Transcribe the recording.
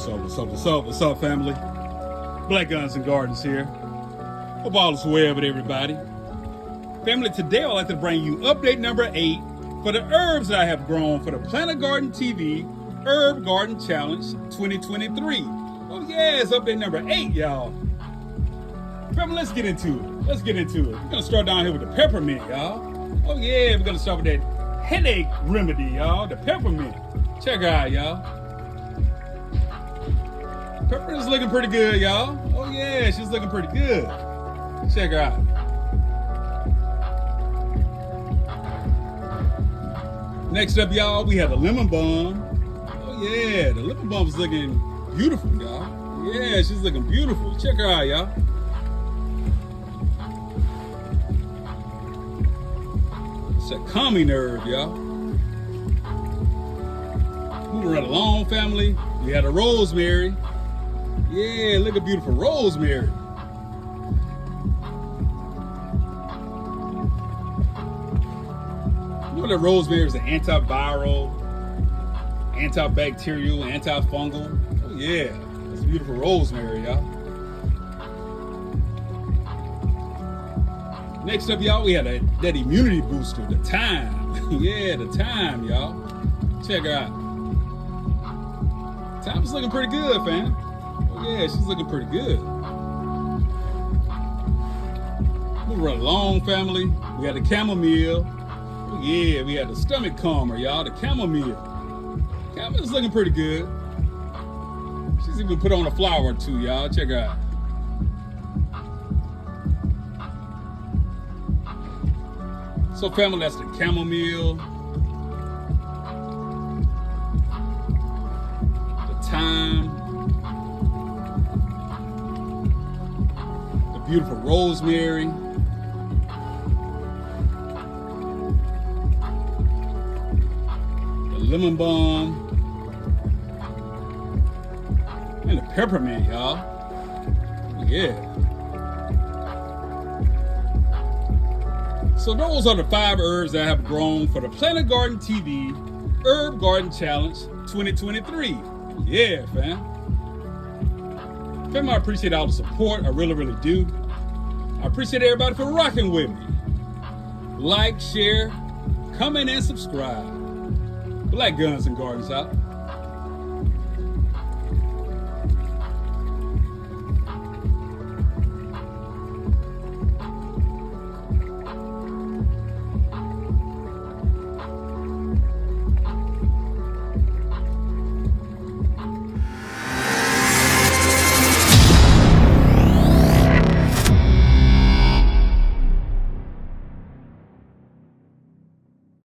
What's up, family? Black Guns and Gardens here. Hope all is well with everybody. Family, today I'd like to bring you update number 8 for the herbs that I have grown for the Plant a Garden TV Herb Garden Challenge 2023. Oh yeah, it's update number 8, y'all. Family, let's get into it. We're gonna start down here with the peppermint, y'all. Oh yeah, we're gonna start with that headache remedy, y'all. The peppermint. Check her out, y'all. Peppermint is looking pretty good, y'all. Oh yeah, she's looking pretty good. Check her out. Next up, y'all, we have the lemon balm. Oh yeah, the lemon balm is looking beautiful, y'all. Yeah, she's looking beautiful. Check her out, y'all. It's a calming herb, y'all. Moving right along, family. We had a rosemary. Yeah, look at beautiful rosemary. You know that rosemary is an antiviral, antibacterial, antifungal. Oh yeah, that's a beautiful rosemary, y'all. Next up, y'all, we had that immunity booster, the thyme. Yeah, the thyme, y'all. Check her out. Thyme's looking pretty good, fam. Oh yeah, she's looking pretty good. Moving right along, family. We had the chamomile. Oh yeah, we had the stomach calmer, y'all. The chamomile. Chamomile's looking pretty good. She's even put on a flower or two, y'all. Check her out. So, family, that's the chamomile. The thyme. Beautiful rosemary. The lemon balm. And the peppermint, y'all. Yeah. So those are the 5 herbs that I have grown for the Plant a Garden TV Herb Garden Challenge 2023. Yeah, fam. Fam, I appreciate all the support. I really do. I appreciate everybody for rocking with me. Like, share, comment, and subscribe. Black Guns and Gardens out.